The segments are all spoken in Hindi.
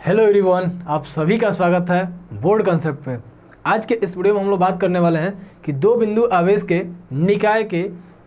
हेलो एवरीवन, आप सभी का स्वागत है बोर्ड कंसेप्ट पे। आज के इस वीडियो में हम लोग बात करने वाले हैं कि दो बिंदु आवेश के निकाय के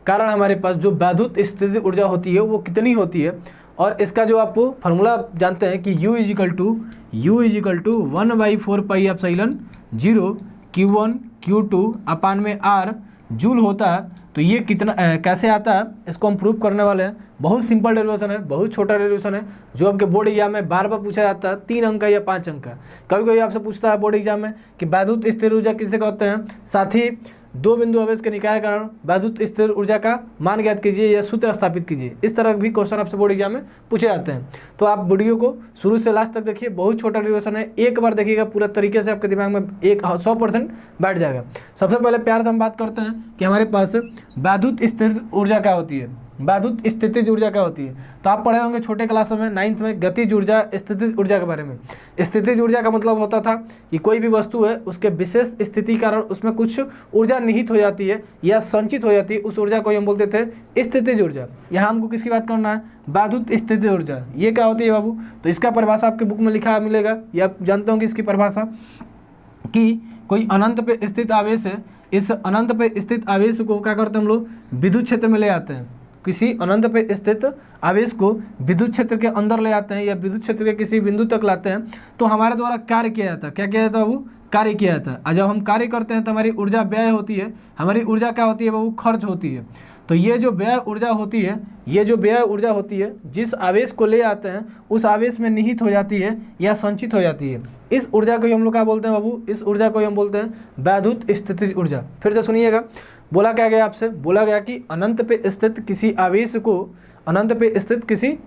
कारण हमारे पास जो वैद्युत स्थितिज ऊर्जा होती है वो कितनी होती है, और इसका जो आप फार्मूला जानते हैं कि U is equal to 1/4πε0 Q1 Q2 अपान में R जूल होता है। तो ये कितना कैसे आता है इसको हम प्रूव करने वाले हैं। बहुत सिंपल डेरिवेशन है, बहुत छोटा डेरिवेशन है जो आपके बोर्ड एग्जाम में बार बार पूछा जाता है। 3 अंक का या 5 अंक का। कभी कभी आपसे पूछता है बोर्ड एग्जाम में कि वैद्युत स्थिर ऊर्जा किसे कहते हैं, साथ ही दो बिंदु आवेश के निकाय कारण वैद्युत स्थिर ऊर्जा का मान ज्ञात कीजिए या सूत्र स्थापित कीजिए। इस तरह भी क्वेश्चन आपसे बोर्ड एग्जाम में पूछे जाते हैं। तो आप वीडियो को शुरू से लास्ट तक देखिए, बहुत छोटा डेरिवेशन है, एक बार देखिएगा पूरा तरीके से आपके दिमाग में 100% बैठ जाएगा। सबसे पहले प्यार से हम बात करते हैं कि हमारे पास वैद्युत स्थिर ऊर्जा क्या होती है, वैद्युत स्थितिज ऊर्जा क्या होती है। तो आप पढ़े होंगे छोटे क्लासों में 9th में गतिज ऊर्जा, स्थितिज ऊर्जा के बारे में। स्थितिज ऊर्जा का मतलब होता था कि कोई भी वस्तु है उसके विशेष स्थिति कारण उसमें कुछ ऊर्जा निहित हो जाती है या संचित हो जाती है, उस ऊर्जा को हम बोलते थे स्थितिज ऊर्जा। यहाँ हमको किसकी बात करना है, वैद्युत स्थितिज ऊर्जा। ये क्या होती है बाबू, तो इसका परिभाषा आपके बुक में लिखा मिलेगा, या आप जानते होंगे इसकी परिभाषा कि कोई अनंत पे स्थित आवेश है, इस अनंत पे स्थित आवेश को क्या करते हैं हम लोग विद्युत क्षेत्र में ले आते हैं। किसी अनंत पे स्थित आवेश को विद्युत क्षेत्र के अंदर ले आते हैं या विद्युत क्षेत्र के किसी बिंदु तक लाते हैं तो हमारे द्वारा कार्य किया जाता है। क्या किया जाता है बाबू, कार्य किया जाता है। और जब हम कार्य करते हैं तो हमारी ऊर्जा व्यय होती है। हमारी ऊर्जा क्या होती है बाबू, खर्च होती है। तो ये जो व्यय ऊर्जा होती है, ये जो व्यय ऊर्जा होती है जिस आवेश को ले आते हैं उस आवेश में निहित हो जाती है या संचित हो जाती है। इस ऊर्जा को हम लोग क्या बोलते हैं बाबू, इस ऊर्जा को हम बोलते हैं वैद्युत स्थितिज ऊर्जा। फिर से सुनिएगा, बोला क्या गया आपसे, बोला गया कि अनंत पे स्थित किसी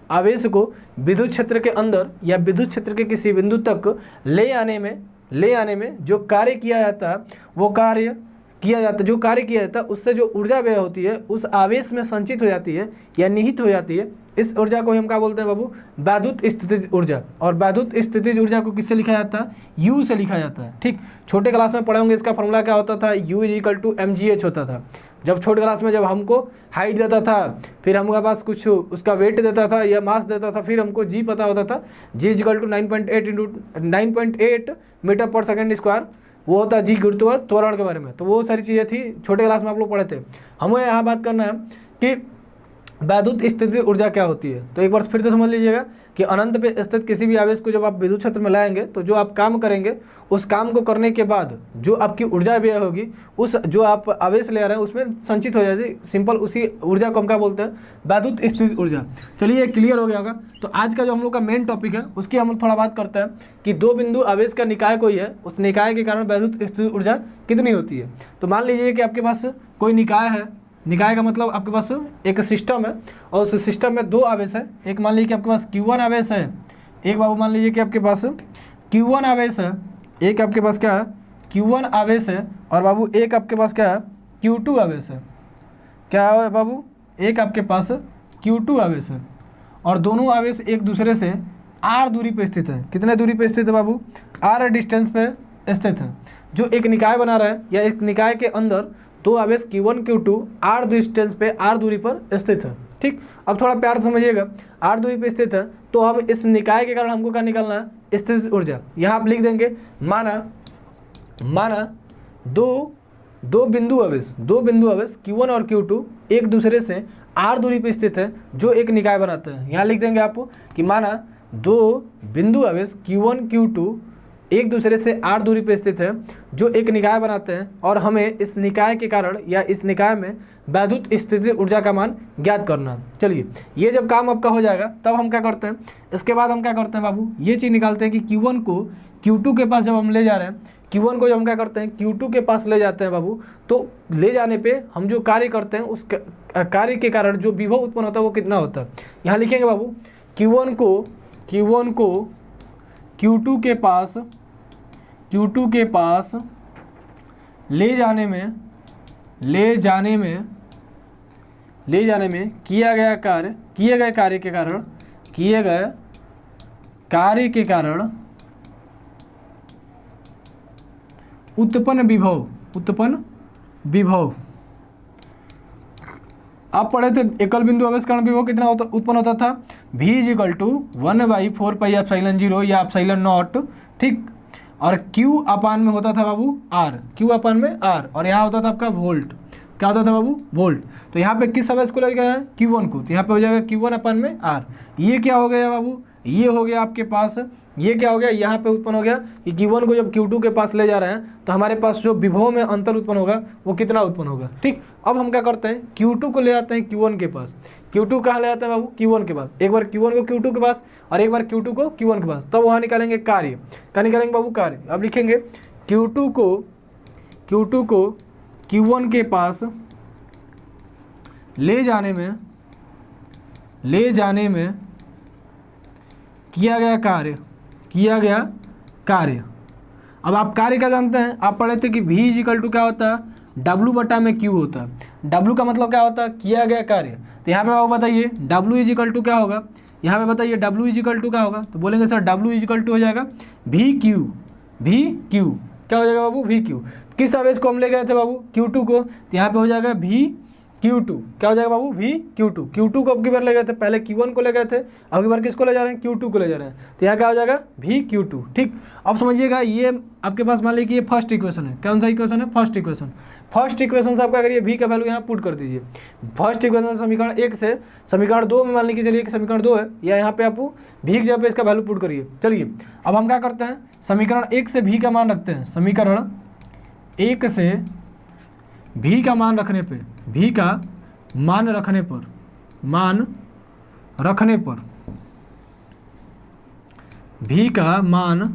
आवेश को विद्युत क्षेत्र के अंदर या विद्युत क्षेत्र के किसी बिंदु तक ले आने में जो कार्य किया जाता है वो कार्य किया जाता है उससे जो ऊर्जा व्यय होती है उस आवेश में संचित हो जाती है या निहित हो जाती है। इस ऊर्जा को हम क्या बोलते हैं बाबू, वैद्युत स्थितिज ऊर्जा। और वैद्युत स्थितिज ऊर्जा को किससे लिखा जाता है, U से लिखा जाता है। ठीक, छोटे क्लास में पढ़े होंगे इसका फॉर्मूला क्या होता था, U इजिकल टू mgh होता था। जब छोटे क्लास में जब हमको हाइट देता था, फिर हमारे पास कुछ उसका वेट देता था या मास देता था, फिर हमको G पता होता था, G इजिकल टू 9.8 मीटर पर सेकेंड स्क्वायर, वो होता है G गुरुत्व त्वरण के बारे में। तो वो सारी चीज़ें थी, छोटे क्लास में आप लोग पढ़े थे। हमें यहाँ बात करना है कि वैद्युत स्थितिज ऊर्जा क्या होती है। तो एक बार फिर से समझ लीजिएगा कि अनंत पे स्थित किसी भी आवेश को जब आप विद्युत क्षेत्र में लाएंगे तो जो आप काम करेंगे उस काम को करने के बाद जो आपकी ऊर्जा व्यय होगी उस जो आप आवेश ले आ रहे हैं उसमें संचित हो जाएगी। सिंपल उसी ऊर्जा को हम क्या बोलते हैं, वैद्युत स्थितिज ऊर्जा। चलिए ये क्लियर हो गया होगा। तो आज का जो हम लोग का मेन टॉपिक है उसकी हम लोग थोड़ा बात करते हैं कि दो बिंदु आवेश का निकाय कोई है, उस निकाय के कारण वैद्युत स्थितिज ऊर्जा कितनी होती है। तो मान लीजिए कि आपके पास कोई निकाय है, निकाय का मतलब आपके पास एक सिस्टम है और उस सिस्टम में दो आवेश है। एक मान लीजिए कि आपके पास Q1 आवेश है, एक बाबू मान लीजिए कि आपके पास Q1 आवेश है, एक आपके पास क्या है Q1 आवेश है, और बाबू एक आपके पास क्या है Q2 आवेश है। क्या है बाबू, एक आपके पास Q2 आवेश है और दोनों आवेश एक दूसरे से R दूरी पर स्थित है। कितने दूरी पर स्थित है बाबू, R डिस्टेंस पे स्थित है। जो एक निकाय बना रहा है या एक निकाय के अंदर दो आवेश Q1 Q2 R डिस्टेंस पे R दूरी पर स्थित है। ठीक, अब थोड़ा प्यार से समझिएगा, R दूरी पे स्थित है तो हम इस निकाय के कारण हमको क्या निकालना है, स्थितिज ऊर्जा। यहाँ आप लिख देंगे माना दो बिंदु आवेश Q1 और Q2 एक दूसरे से R दूरी पे स्थित है जो एक निकाय बनाते हैं। यहाँ लिख देंगे आप कि माना दो बिंदु आवेश Q1 Q2 एक दूसरे से R दूरी पर स्थित है जो एक निकाय बनाते हैं, और हमें इस निकाय के कारण या इस निकाय में वैद्युत स्थितिज ऊर्जा का मान ज्ञात करना। चलिए ये जब काम आपका हो जाएगा तब हम क्या करते हैं, इसके बाद हम क्या करते हैं बाबू, ये चीज़ निकालते हैं कि Q1 को Q2 के पास जब हम ले जा रहे हैं, Q1 को जब हम क्या करते हैं Q2 के पास ले जाते हैं बाबू, तो ले जाने पर हम जो कार्य करते हैं उस कार्य के कारण जो विभव उत्पन्न होता है वो कितना होता है। यहाँ लिखेंगे बाबू Q1 को Q2 के पास ले जाने में किए गए कार्य के कारण उत्पन्न विभव आप पढ़े थे एकल बिंदु आवेश कारण विभव कितना उत्पन्न होता था, v इज इक्वल टू 1/4πε0 या एप्सिलॉन नॉट, ठीक। और q अपान में होता था बाबू r, q अपान में r, और यहाँ होता था आपका वोल्ट, क्या होता था बाबू, वोल्ट। तो यहाँ पे किस समय इसको लगेगा है Q1 को, तो यहाँ पे हो जाएगा Q1 अपान में R। ये क्या हो गया बाबू, ये हो गया आपके पास, ये क्या हो गया, यहाँ पे उत्पन्न हो गया कि Q1 को जब Q2 के पास ले जा रहे हैं तो हमारे पास जो विभव में अंतर उत्पन्न होगा वो कितना उत्पन्न होगा, ठीक। अब हम क्या करते हैं, Q2 को ले आते हैं Q1 के पास। Q2 कहाँ ले आते हैं बाबू, Q1 के पास। एक बार Q1 को Q2 के पास और एक बार Q2 को Q1 के पास, तब वहाँ निकालेंगे कार्य। क्या निकालेंगे बाबू, कार्य। अब लिखेंगे Q2 को Q1 के पास ले जाने में किया गया कार्य। अब आप कार्य क्या जानते हैं, आप पढ़े थे कि v इज इक्वल टू क्या होता है, w बटा में q होता है। w का मतलब क्या होता है, किया गया कार्य। तो यहाँ पे आप बताइए w इज इक्वल टू क्या होगा, यहाँ पे बताइए w इज इक्वल टू क्या होगा, तो बोलेंगे sir w is equal to हो जाएगा v q। क्या हो जाएगा बाबू, v q। किस आवेश को हम ले गए थे बाबू, Q2 को, तो यहाँ पे हो जाएगा v Q2। क्या हो जाएगा बाबू, v Q2। Q2 को अब की बार ले गए थे, पहले Q1 को ले गए थे, अब की बार किसको ले जा रहे हैं, Q2 को ले जा रहे हैं। तो यहाँ क्या हो जाएगा, v Q2, ठीक। अब समझिएगा ये आपके पास मान लीजिए कि ये फर्स्ट इक्वेशन है। कौन सा इक्वेशन है, फर्स्ट इक्वेशन। फर्स्ट इक्वेशन से आप क्या करिए, v का वैल्यू यहाँ पुट कर दीजिए। फर्स्ट इक्वेशन समीकरण 1 से समीकरण 2 में मान लीजिए, चलिए समीकरण 2 है, या यहाँ पे आप v की जगह पे इसका वैल्यू पुट करिए। चलिए अब हम क्या करते हैं, समीकरण 1 से v का मान रखते हैं। समीकरण 1 से v का मान रखने पे, v का मान रखने पर v का मान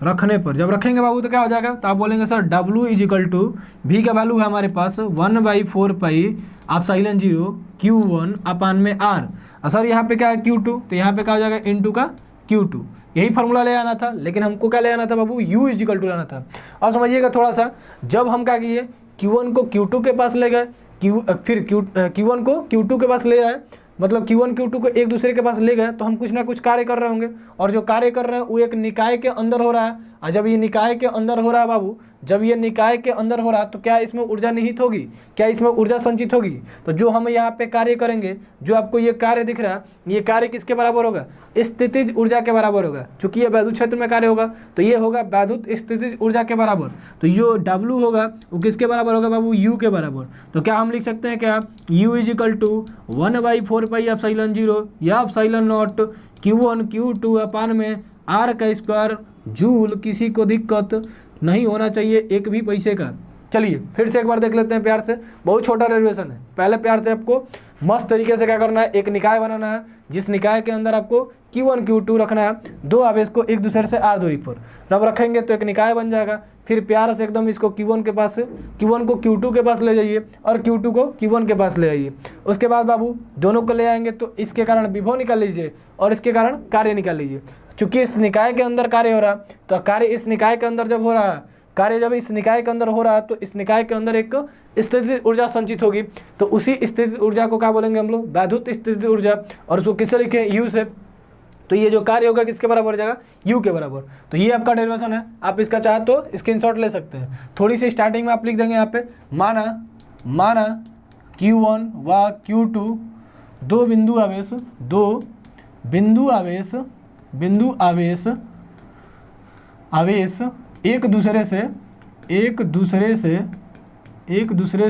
रखने पर जब रखेंगे बाबू तो क्या हो जाएगा, तो आप बोलेंगे sir w is equal to, v का वैल्यू है हमारे पास 1/4πε0 Q1 अपान में r। सर यहाँ पे क्या है Q2, तो यहाँ पे क्या हो जाएगा, इनटू का Q2। यही फार्मूला ले आना था, लेकिन हमको क्या ले आना था बाबू, u इज इक्वल टू लाना था। अब समझिएगा थोड़ा सा, जब हम क्या किए, Q1 को Q2 के पास ले गए, फिर Q1 को Q2 के पास ले आए, मतलब Q1 Q2 को एक दूसरे के पास ले गए, तो हम कुछ ना कुछ कार्य कर रहे होंगे, और जो कार्य कर रहे हैं वो एक निकाय के अंदर हो रहा है। और जब ये निकाय के अंदर हो रहा है बाबू, जब ये निकाय के अंदर हो रहा है तो क्या इसमें ऊर्जा निहित होगी, क्या इसमें ऊर्जा संचित होगी। तो जो हम यहाँ पे कार्य करेंगे, जो आपको ये कार्य दिख रहा है, ये कार्य किसके बराबर होगा, स्थितिज ऊर्जा के बराबर होगा। चूंकि ये वैद्युत क्षेत्र में कार्य होगा तो ये होगा वैद्युत स्थितिज ऊर्जा के बराबर। तो जो W होगा वो किसके बराबर होगा बाबू, U के बराबर। तो क्या हम लिख सकते हैं, क्या U इज इक्वल टू 1/4πε0 या एप्सिलॉन नॉट Q1 Q2 अपान में R का स्क्वायर जूल। किसी को दिक्कत नहीं होना चाहिए एक भी पैसे का। चलिए फिर से एक बार देख लेते हैं प्यार से, बहुत छोटा डेरिवेशन है। पहले प्यार से आपको मस्त तरीके से क्या करना है, एक निकाय बनाना है, जिस निकाय के अंदर आपको Q1 Q2 रखना है, दो आवेश को एक दूसरे से r दूरी पर। जब रखेंगे तो एक निकाय बन जाएगा। फिर प्यार से एकदम इसको Q1 को Q2 के पास ले जाइए और Q2 को Q1 के पास ले आइए। उसके बाद बाबू दोनों को ले आएंगे तो इसके कारण विभव निकाल लीजिए और इसके कारण कार्य निकाल लीजिए। चूंकि इस निकाय के अंदर कार्य हो रहा, तो कार्य इस निकाय के अंदर जब हो रहा है, कार्य जब इस निकाय के अंदर हो रहा है, तो इस निकाय के अंदर एक स्थितिज ऊर्जा संचित होगी। तो उसी स्थितिज ऊर्जा को क्या बोलेंगे हम लोग, वैद्युत स्थितिज ऊर्जा। और उसको किससे लिखें, U से। तो ये जो कार्य होगा किसके बराबर हो जाएगा, U के बराबर। तो ये आपका डेरिवेशन है। आप इसका चाहे तो स्क्रीनशॉट ले सकते हैं। थोड़ी सी स्टार्टिंग में आप लिख देंगे यहाँ पे, माना Q1 व Q2 दो बिंदु आवेश एक दूसरे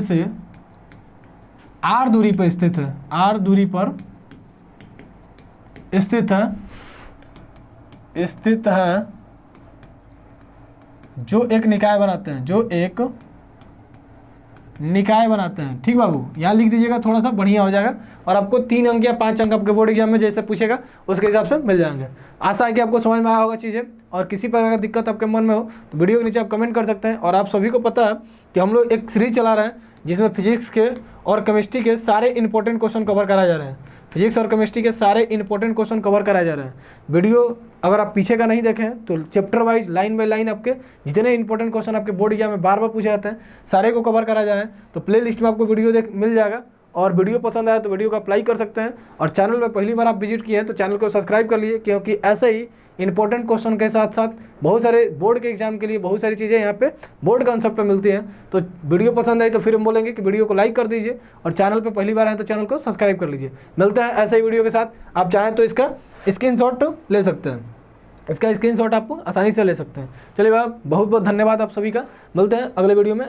से r दूरी पर स्थित है, r दूरी पर स्थित है, जो एक निकाय बनाते हैं, ठीक बाबू। यहाँ लिख दीजिएगा, थोड़ा सा बढ़िया हो जाएगा और आपको 3 अंक या 5 अंक आपके बोर्ड एग्जाम में जैसे पूछेगा उसके हिसाब से मिल जाएंगे। आशा है कि आपको समझ में आया होगा चीज़ें। और किसी प्रकार का दिक्कत आपके मन में हो तो वीडियो के नीचे आप कमेंट कर सकते हैं। और आप सभी को पता है कि हम लोग एक सीरीज चला रहे हैं जिसमें फिजिक्स के और केमिस्ट्री के सारे इंपॉर्टेंट क्वेश्चन कवर कराए जा रहे हैं। फिजिक्स और केमिस्ट्री के सारे इंपॉर्टेंट क्वेश्चन कवर कराए जा रहे हैं। वीडियो अगर आप पीछे का नहीं देखें तो chapter wise line by line आपके जितने इंपॉर्टेंट क्वेश्चन आपके बोर्ड एग्जाम में बार बार पूछे जाते हैं सारे को कवर कराया जा रहा है। तो प्ले लिस्ट में आपको वीडियो मिल जाएगा, और वीडियो पसंद आया तो वीडियो को अप्लाई कर सकते हैं। और चैनल पर पहली बार आप विजिट किए हैं तो चैनल को सब्सक्राइब कर लीजिए, क्योंकि ऐसे ही इंपॉर्टेंट क्वेश्चन के साथ साथ बहुत सारे बोर्ड के एग्जाम के लिए बहुत सारी चीज़ें यहाँ पे बोर्ड कॉन्सेप्ट पे मिलती हैं। तो वीडियो पसंद आई तो फिर हम बोलेंगे कि वीडियो को लाइक कर दीजिए और चैनल पे पहली बार आए तो चैनल को सब्सक्राइब कर लीजिए। मिलते हैं ऐसे ही वीडियो के साथ। आप चाहें तो इसका स्क्रीनशॉट ले सकते हैं, इसका स्क्रीनशॉट आप आसानी से ले सकते हैं। चलिए बाब, बहुत बहुत धन्यवाद आप सभी का। मिलते हैं अगले वीडियो में।